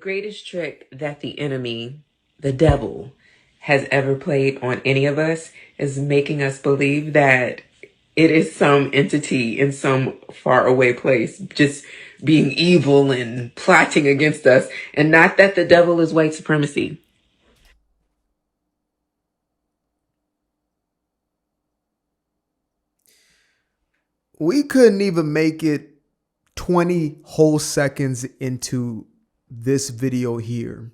greatest trick that the enemy, the devil, has ever played on any of us is making us believe that it is some entity in some faraway place just being evil and plotting against us, and not that the devil is white supremacy. We couldn't even make it 20 whole seconds into this video here,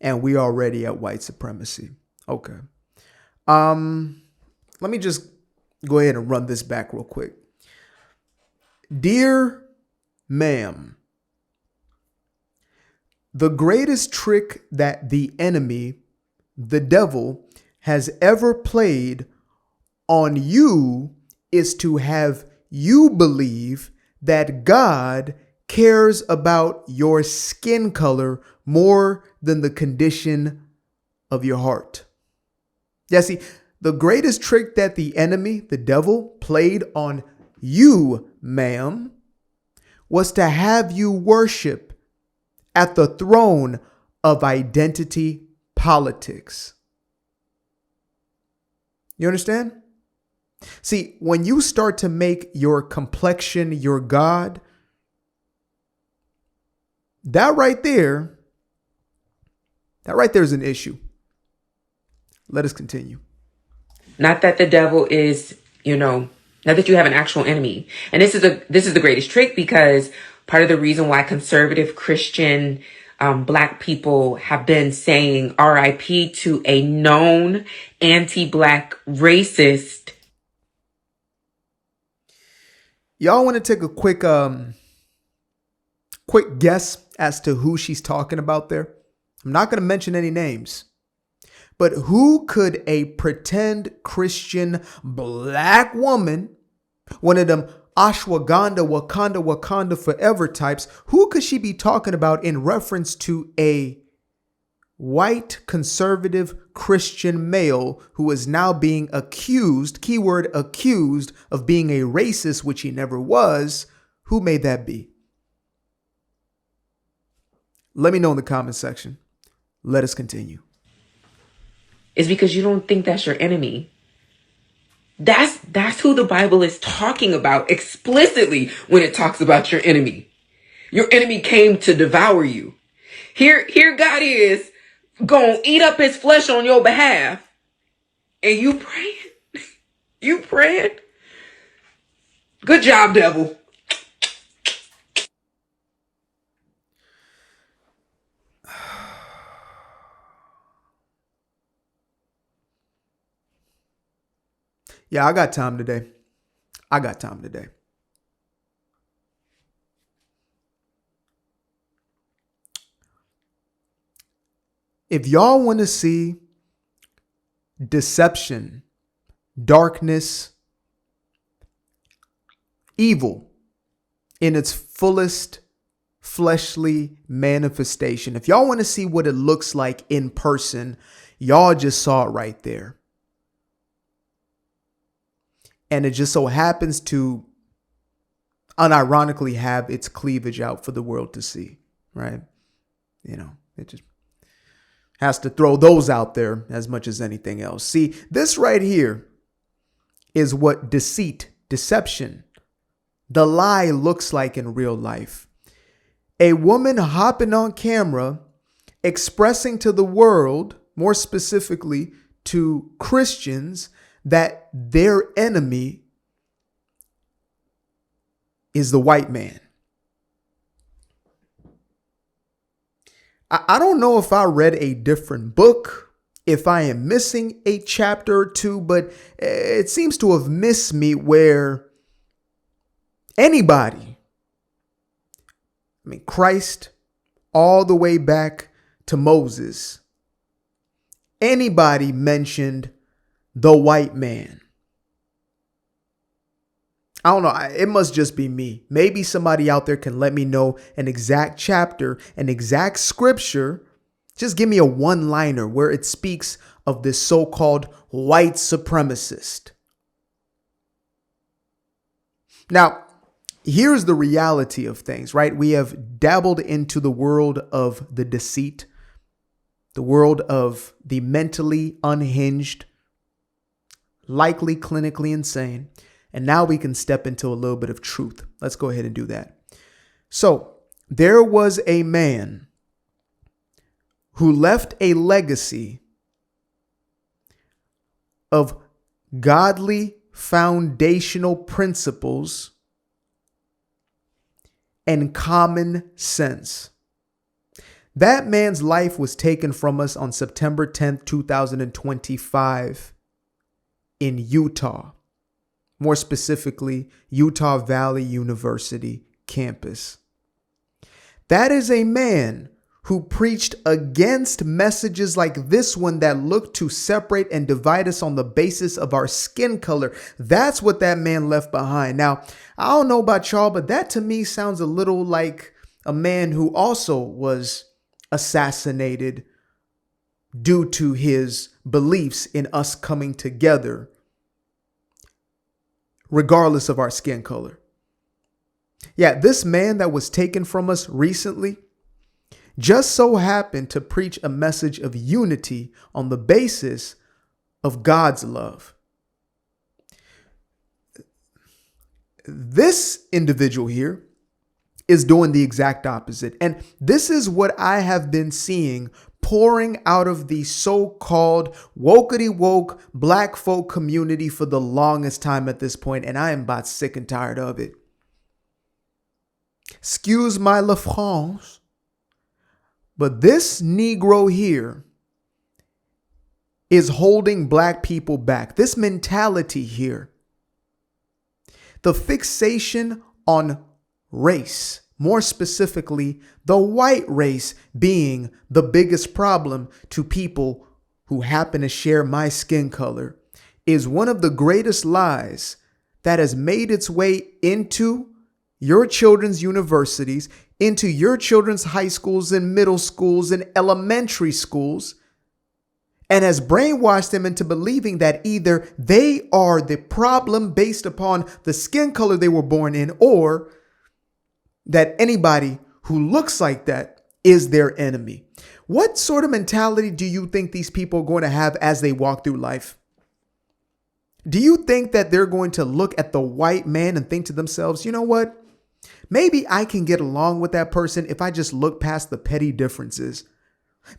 and we already at white supremacy. Okay. Let me just go ahead and run this back real quick. Dear ma'am, the greatest trick that the enemy, the devil, has ever played on you is to have you believe that God cares about your skin color more than the condition of your heart. Yeah, see, the greatest trick that the enemy, the devil, played on you, ma'am, was to have you worship at the throne of identity politics. You understand? See, when you start to make your complexion your God, that right there is an issue. Let us continue. Not that the devil is, not that you have an actual enemy. And this is the greatest trick, because part of the reason why conservative Christian Black people have been saying RIP to a known anti-Black racist. Y'all want to take a quick guess as to who she's talking about there? I'm not going to mention any names. But who could a pretend Christian Black woman, one of them ashwagandha, Wakanda forever types, who could she be talking about in reference to a white conservative Christian male who is now being accused, keyword accused, of being a racist, which he never was? Who may that be? Let me know in the comment section. Let us continue. Is because you don't think that's your enemy. That's who the Bible is talking about explicitly when it talks about your enemy. Your enemy came to devour you. Here God is gonna eat up his flesh on your behalf. And you praying. You praying. Good job, devil. Yeah, I got time today. If y'all want to see deception, darkness, evil in its fullest fleshly manifestation, if y'all want to see what it looks like in person, y'all just saw it right there. And it just so happens to unironically have its cleavage out for the world to see, right? It just has to throw those out there as much as anything else. See, this right here is what deceit, deception, the lie looks like in real life. A woman hopping on camera, expressing to the world, more specifically to Christians, that their enemy is the white man. I don't know if I read a different book, if I am missing a chapter or two, but it seems to have missed me where anybody, Christ, all the way back to Moses, anybody mentioned the white man. I don't know. It must just be me. Maybe somebody out there can let me know an exact chapter, an exact scripture. Just give me a one-liner where it speaks of this so-called white supremacist. Now, here's the reality of things, right? We have dabbled into the world of the deceit, the world of the mentally unhinged, likely clinically insane. And now we can step into a little bit of truth. Let's go ahead and do that. So there was a man who left a legacy of godly foundational principles and common sense. That man's life was taken from us on September 10th, 2025 in Utah. More specifically, Utah Valley University campus. That is a man who preached against messages like this one that look to separate and divide us on the basis of our skin color. That's what that man left behind. Now, I don't know about y'all, but that to me sounds a little like a man who also was assassinated due to his beliefs in us coming together, regardless of our skin color. Yeah, this man that was taken from us recently just so happened to preach a message of unity on the basis of God's love. This individual here is doing the exact opposite. And this is what I have been seeing pouring out of the so-called wokety woke black folk community for the longest time at this point. And I am about sick and tired of it. Excuse my la France, but this Negro here is holding black people back. This mentality here, the fixation on race, more specifically, the white race being the biggest problem to people who happen to share my skin color, is one of the greatest lies that has made its way into your children's universities, into your children's high schools and middle schools and elementary schools, and has brainwashed them into believing that either they are the problem based upon the skin color they were born in, or that anybody who looks like that is their enemy. What sort of mentality do you think these people are going to have as they walk through life? Do you think that they're going to look at the white man and think to themselves, you know what? Maybe I can get along with that person if I just look past the petty differences.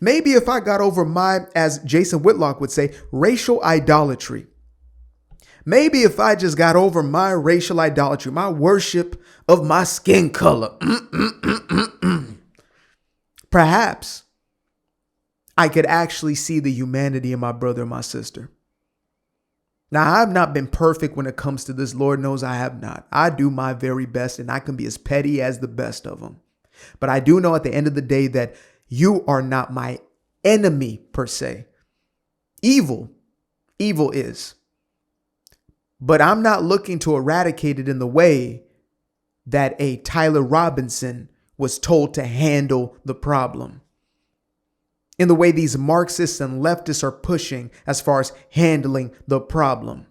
Maybe if I got over my, as Jason Whitlock would say, racial idolatry. Maybe if I just got over my racial idolatry, my worship of my skin color, perhaps I could actually see the humanity in my brother and my sister. Now, I've not been perfect when it comes to this. Lord knows I have not. I do my very best, and I can be as petty as the best of them. But I do know at the end of the day that you are not my enemy per se. Evil is. But I'm not looking to eradicate it in the way that a Tyler Robinson was told to handle the problem, in the way these Marxists and leftists are pushing as far as handling the problem.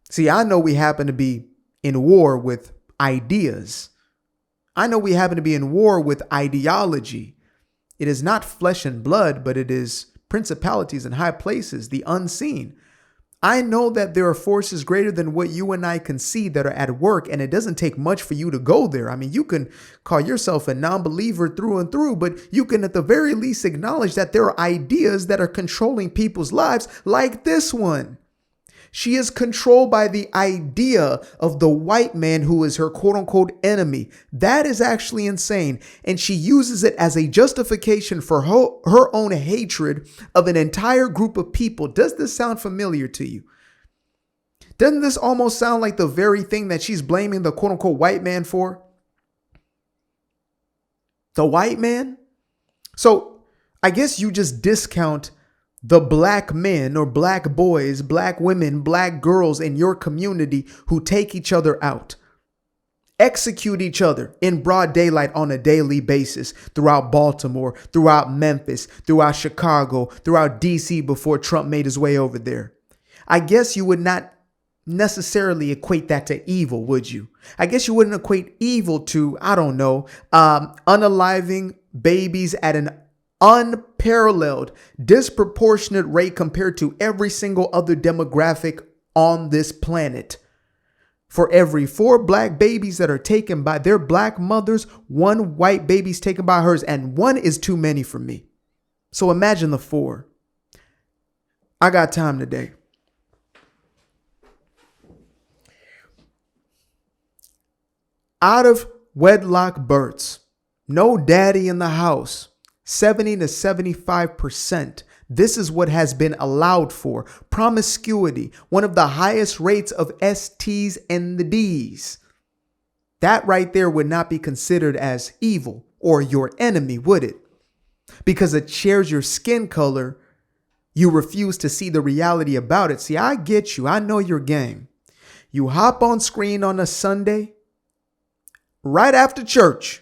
See, I know we happen to be in war with ideas. I know we happen to be in war with ideology. It is not flesh and blood, but it is principalities in high places, the unseen. I know that there are forces greater than what you and I can see that are at work, and it doesn't take much for you to go there. I mean, you can call yourself a non-believer through and through, but you can at the very least acknowledge that there are ideas that are controlling people's lives, like this one. She is controlled by the idea of the white man who is her quote unquote enemy. That is actually insane. And she uses it as a justification for her own hatred of an entire group of people. Does this sound familiar to you? Doesn't this almost sound like the very thing that she's blaming the quote unquote white man for? The white man? So I guess you just discount the black men or black boys, black women, black girls in your community who take each other out, execute each other in broad daylight on a daily basis throughout Baltimore, throughout Memphis, throughout Chicago, throughout DC before Trump made his way over there. I guess you would not necessarily equate that to evil, would you? I guess you wouldn't equate evil to, I don't know, unaliving babies at an unparalleled, disproportionate rate compared to every single other demographic on this planet. For every 4 black babies that are taken by their black mothers, 1 white baby is taken by hers, and 1 is too many for me. So imagine the 4. I got time today. Out of wedlock births, no daddy in the house, 70 to 75%. This is what has been allowed for. Promiscuity, one of the highest rates of STs and the Ds. That right there would not be considered as evil or your enemy, would it? Because it shares your skin color, you refuse to see the reality about it. See, I get you. I know your game. You hop on screen on a Sunday, right after church,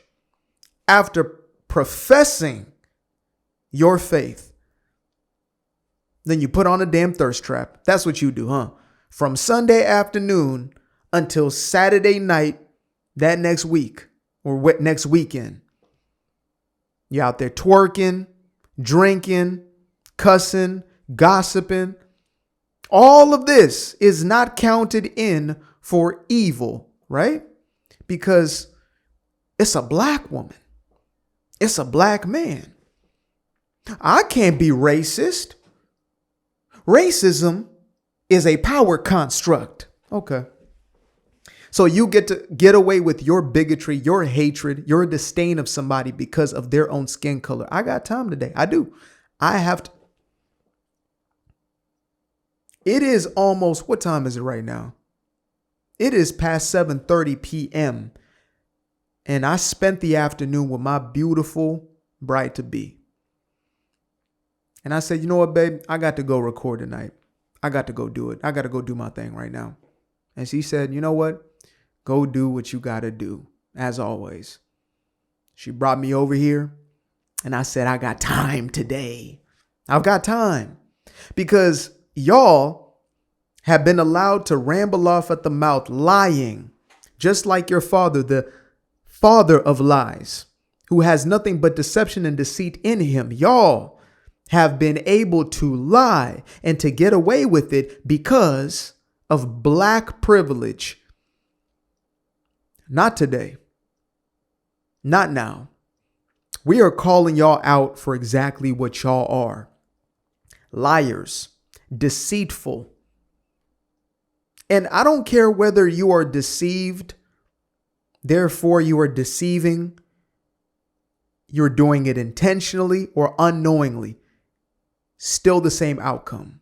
after professing your faith. Then you put on a damn thirst trap. That's what you do, huh? From Sunday afternoon until Saturday night that next week or next weekend. You're out there twerking, drinking, cussing, gossiping. All of this is not counted in for evil, right? Because it's a black woman. It's a black man. I can't be racist. Racism is a power construct. Okay. So you get to get away with your bigotry, your hatred, your disdain of somebody because of their own skin color. I got time today. I do. I have to. It is almost, what time is it right now? It is past 7:30 p.m. And I spent the afternoon with my beautiful bride to be. And I said, you know what, babe? I got to go record tonight. I got to go do it. I got to go do my thing right now. And she said, you know what? Go do what you got to do, as always. She brought me over here. And I said, I got time today. I've got time. Because y'all have been allowed to ramble off at the mouth, lying, just like your father, the father of lies, who has nothing but deception and deceit in him. Y'all have been able to lie and to get away with it because of black privilege. Not today. Not now. We are calling y'all out for exactly what y'all are. Liars, deceitful. And I don't care whether you are deceived, therefore you are deceiving, you're doing it intentionally or unknowingly. Still the same outcome.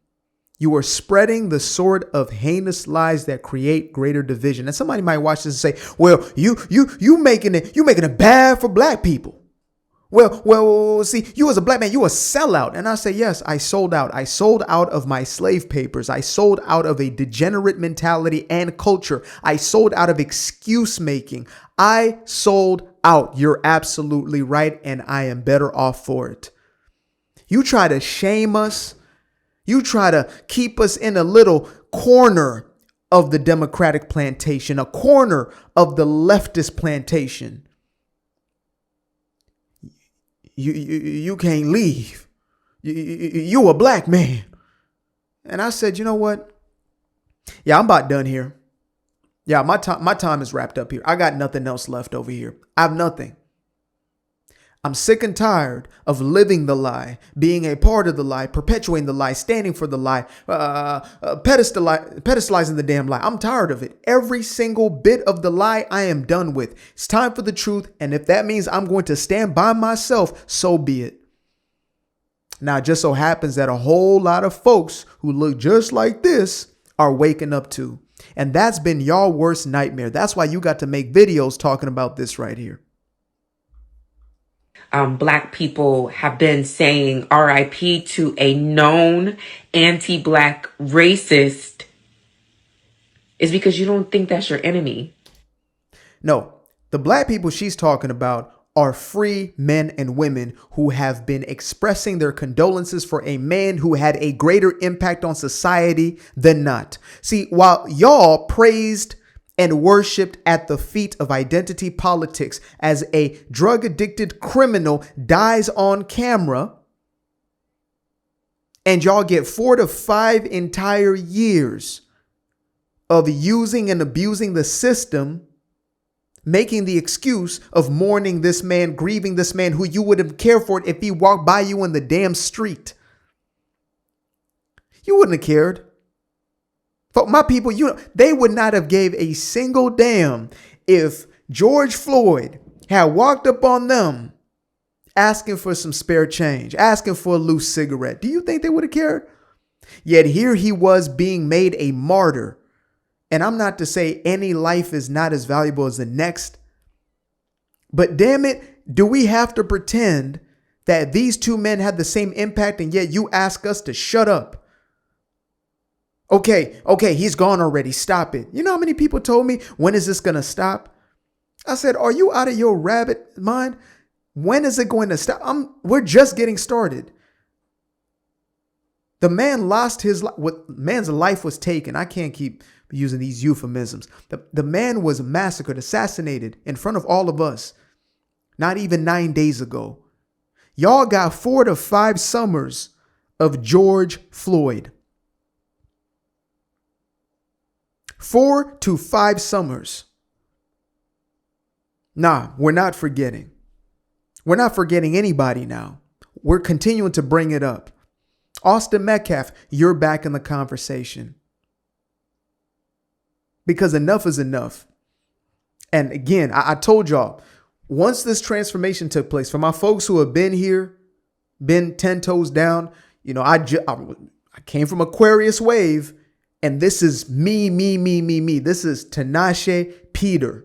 You are spreading the sort of heinous lies that create greater division. And somebody might watch this and say, well, you making it bad for black people. Well, see, you as a black man, you a sellout. And I say, yes, I sold out. I sold out of my slave papers. I sold out of a degenerate mentality and culture. I sold out of excuse making. I sold out. You're absolutely right. And I am better off for it. You try to shame us. You try to keep us in a little corner of the Democratic plantation, a corner of the leftist plantation. You can't leave. You a black man. And I said, you know what? Yeah, I'm about done here. Yeah, my time is wrapped up here. I got nothing else left over here. I have nothing. I'm sick and tired of living the lie, being a part of the lie, perpetuating the lie, standing for the lie, pedestalizing the damn lie. I'm tired of it. Every single bit of the lie I am done with. It's time for the truth. And if that means I'm going to stand by myself, so be it. Now, it just so happens that a whole lot of folks who look just like this are waking up too. And that's been y'all worst nightmare. That's why you got to make videos talking about this right here. Black people have been saying RIP to a known anti-black racist is because you don't think that's your enemy. No, the black people she's talking about are free men and women who have been expressing their condolences for a man who had a greater impact on society than not. See, while y'all praised and worshiped at the feet of identity politics as a drug addicted criminal dies on camera, and y'all get 4 to 5 entire years of using and abusing the system, making the excuse of mourning this man, grieving this man who you would have cared for if he walked by you in the damn street. You wouldn't have cared. But my people, they would not have gave a single damn if George Floyd had walked up on them asking for some spare change, asking for a loose cigarette. Do you think they would have cared? Yet here he was being made a martyr. And I'm not to say any life is not as valuable as the next, but damn it, do we have to pretend that these two men had the same impact and yet you ask us to shut up? Okay, he's gone already. Stop it. You know how many people told me, when is this going to stop? I said, are you out of your rabbit mind? When is it going to stop? We're just getting started. The man lost his life. Man's life was taken. I can't keep using these euphemisms. The man was massacred, assassinated in front of all of us. Not even 9 days ago. Y'all got 4 to 5 summers of George Floyd. 4 to 5 summers. Nah, we're not forgetting. We're not forgetting anybody now. We're continuing to bring it up. Austin Metcalf, you're back in the conversation. Because enough is enough. And again, I told y'all, once this transformation took place, for my folks who have been here, been 10 toes down, I came from Aquarius Wave, and this is me. This is Tinashe Peter.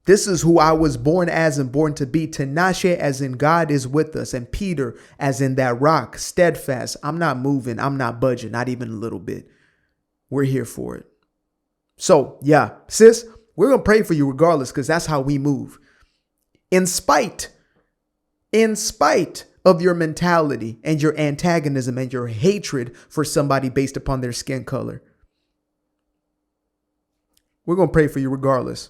This is who I was born as and born to be. Tinashe as in God is with us, and Peter as in that rock, steadfast. I'm not moving. I'm not budging, not even a little bit. We're here for it. So, yeah, sis, we're going to pray for you regardless, because that's how we move. In spite of your mentality and your antagonism and your hatred for somebody based upon their skin color, we're going to pray for you regardless.